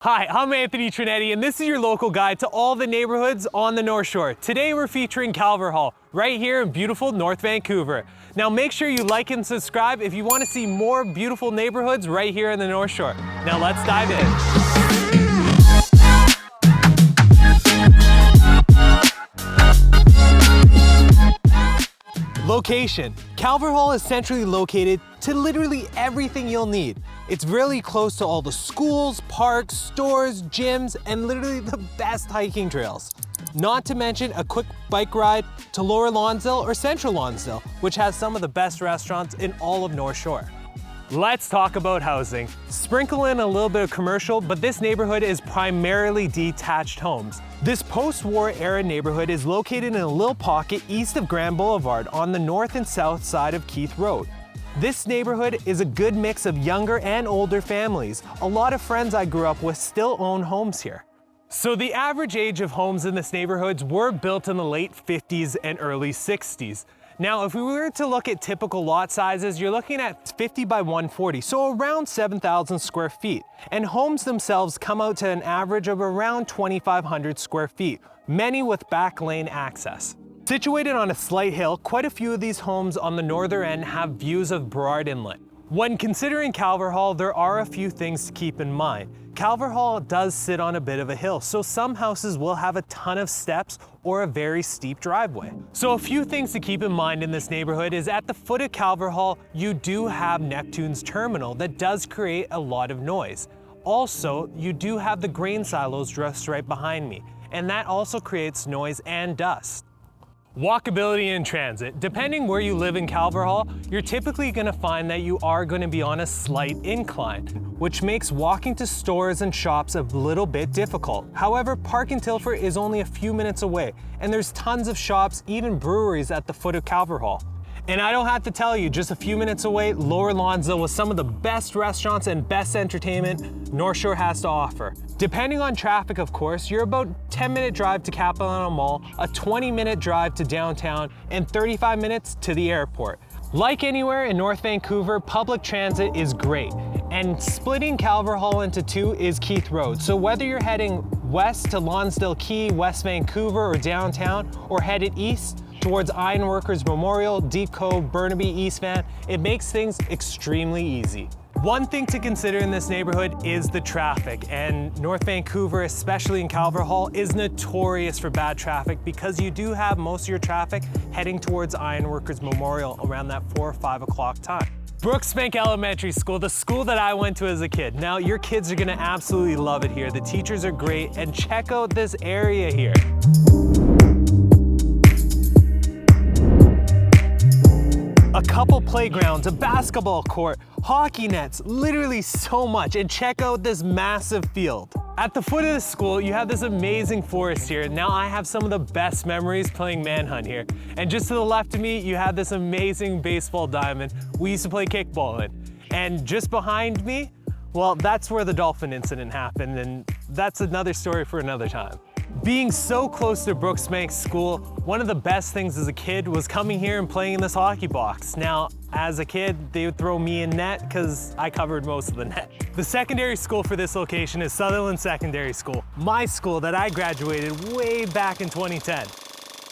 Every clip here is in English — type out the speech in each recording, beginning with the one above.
Hi, I'm Anthony Trinetti, and this is your local guide to all the neighborhoods on the North Shore. Today we're featuring Calverhall, right here in beautiful North Vancouver. Now make sure you like and subscribe if you want to see more beautiful neighborhoods right here in the North Shore. Now let's dive in. Location. Calverhall is centrally located to literally everything you'll need. It's really close to all the schools, parks, stores, gyms, and literally the best hiking trails. Not to mention a quick bike ride to Lower Lonsdale or Central Lonsdale, which has some of the best restaurants in all of North Shore. Let's talk about housing. Sprinkle in a little bit of commercial, but this neighborhood is primarily detached homes. This post-war era neighborhood is located in a little pocket east of Grand Boulevard on the north and south side of Keith Road. This neighborhood is a good mix of younger and older families. A lot of friends I grew up with still own homes here. So the average age of homes in this neighborhood were built in the late 50s and early 60s. Now, if we were to look at typical lot sizes, you're looking at 50 by 140, so around 7,000 square feet. And homes themselves come out to an average of around 2,500 square feet, many with back lane access. Situated on a slight hill, quite a few of these homes on the northern end have views of Burrard Inlet. When considering Calverhall, there are a few things to keep in mind. Calverhall does sit on a bit of a hill, so some houses will have a ton of steps or a very steep driveway. So a few things to keep in mind in this neighborhood is at the foot of Calverhall, you do have Neptune's terminal that does create a lot of noise. Also, you do have the grain silos just right behind me, and that also creates noise and dust. Walkability and transit. Depending where you live in Calverhall, you're typically going to find that you are going to be on a slight incline, which makes walking to stores and shops a little bit difficult. However, Park in Tilford is only a few minutes away, and there's tons of shops, even breweries at the foot of Calverhall. And I don't have to tell you, just a few minutes away, Lower Lonsdale with some of the best restaurants and best entertainment North Shore has to offer. Depending on traffic, of course, you're about 10-minute drive to Capilano Mall, a 20-minute drive to downtown, and 35 minutes to the airport. Like anywhere in North Vancouver, public transit is great, and splitting Calverhall into two is Keith Road. So whether you're heading west to Lonsdale Quay, West Vancouver, or downtown, or headed east towards Ironworkers Memorial, Deep Cove, Burnaby, East Van, it makes things extremely easy. One thing to consider in this neighborhood is the traffic, and North Vancouver, especially in Calverhall, is notorious for bad traffic because you do have most of your traffic heading towards Ironworkers Memorial around that 4 or 5 o'clock time. Brooksbank Elementary School, the school that I went to as a kid. Now, your kids are gonna absolutely love it here. The teachers are great, and check out this area here. A couple playgrounds, a basketball court, hockey nets, literally so much, and check out this massive field. At the foot of the school, you have this amazing forest here. Now I have some of the best memories playing manhunt here. And just to the left of me, you have this amazing baseball diamond we used to play kickball in. And just behind me, well, that's where the dolphin incident happened, and that's another story for another time. Being so close to Brooksbank School, one of the best things as a kid was coming here and playing in this hockey box. Now, as a kid, they would throw me in net because I covered most of the net. The secondary school for this location is Sutherland Secondary School, my school that I graduated way back in 2010.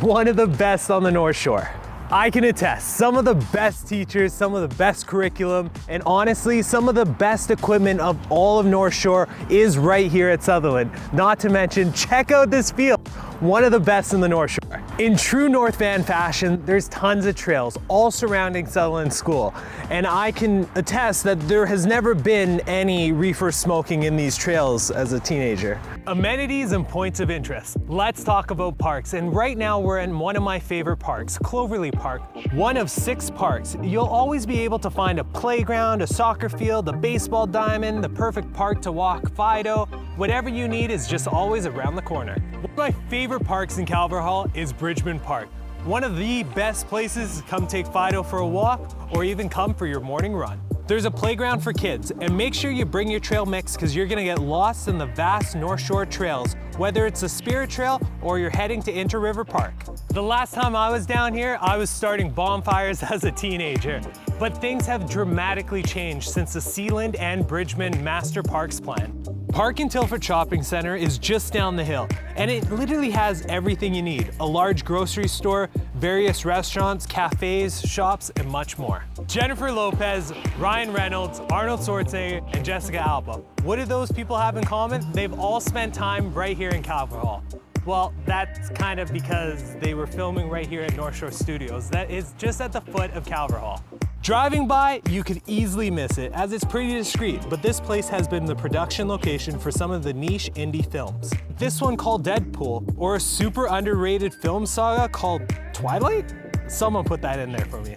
One of the best on the North Shore. I can attest, some of the best teachers, some of the best curriculum, and honestly, some of the best equipment of all of North Shore is right here at Sutherland. Not to mention, check out this field, one of the best in the North Shore. In true North Van fashion, there's tons of trails all surrounding Sutherland School, and I can attest that there has never been any reefer smoking in these trails as a teenager. Amenities and points of interest. Let's talk about parks, and right now we're in one of my favorite parks, Cloverleaf Park, one of 6 parks. You'll always be able to find a playground, a soccer field, a baseball diamond, the perfect park to walk Fido. Whatever you need is just always around the corner. One of my favorite parks in Calverhall is Bridgman Park. One of the best places to come take Fido for a walk or even come for your morning run. There's a playground for kids, and make sure you bring your trail mix because you're gonna get lost in the vast North Shore trails, whether it's a Spirit Trail or you're heading to Inter River Park. The last time I was down here, I was starting bonfires as a teenager, but things have dramatically changed since the Sealand and Bridgman Master Parks Plan. Park and Tilford Shopping Center is just down the hill, and it literally has everything you need. A large grocery store, various restaurants, cafes, shops, and much more. Jennifer Lopez, Ryan Reynolds, Arnold Schwarzenegger, and Jessica Alba. What do those people have in common? They've all spent time right here in Calverhall. Well, that's kind of because they were filming right here at North Shore Studios. That is just at the foot of Calverhall. Driving by, you could easily miss it as it's pretty discreet, but this place has been the production location for some of the niche indie films. This one called Deadpool, or a super underrated film saga called Twilight? Someone put that in there for me.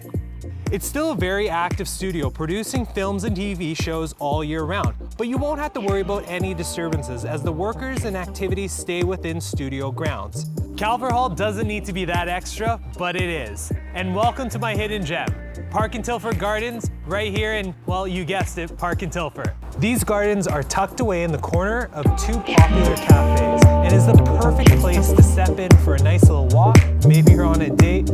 It's still a very active studio producing films and TV shows all year round, but you won't have to worry about any disturbances as the workers and activities stay within studio grounds. Calverhall doesn't need to be that extra, but it is. And welcome to my hidden gem, Park and Tilford Gardens, right here in, well, you guessed it, Park and Tilford. These gardens are tucked away in the corner of two popular cafes and is the perfect place to step in for a nice little walk. Maybe you're on a date,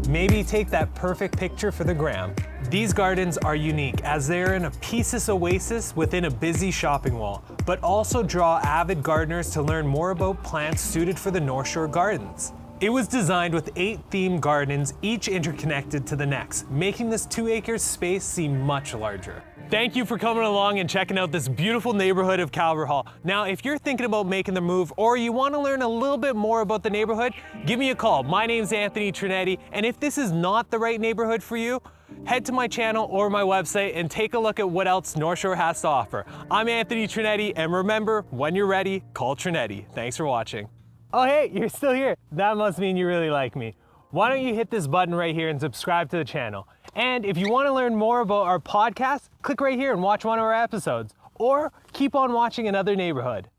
maybe take that perfect picture for the gram. These gardens are unique as they are in a peace oasis within a busy shopping mall, but also draw avid gardeners to learn more about plants suited for the North Shore Gardens. It was designed with 8 themed gardens, each interconnected to the next, making this 2-acre space seem much larger. Thank you for coming along and checking out this beautiful neighborhood of Calverhall. Now, if you're thinking about making the move or you want to learn a little bit more about the neighborhood, give me a call. My name's Anthony Trinetti, and if this is not the right neighborhood for you, head to my channel or my website and take a look at what else North Shore has to offer. I'm Anthony Trinetti, and remember, when you're ready, call Trinetti. Thanks for watching. Oh hey, you're still here. That must mean you really like me. Why don't you hit this button right here and subscribe to the channel? And if you want to learn more about our podcast, click right here and watch one of our episodes. Or keep on watching Another Neighborhood.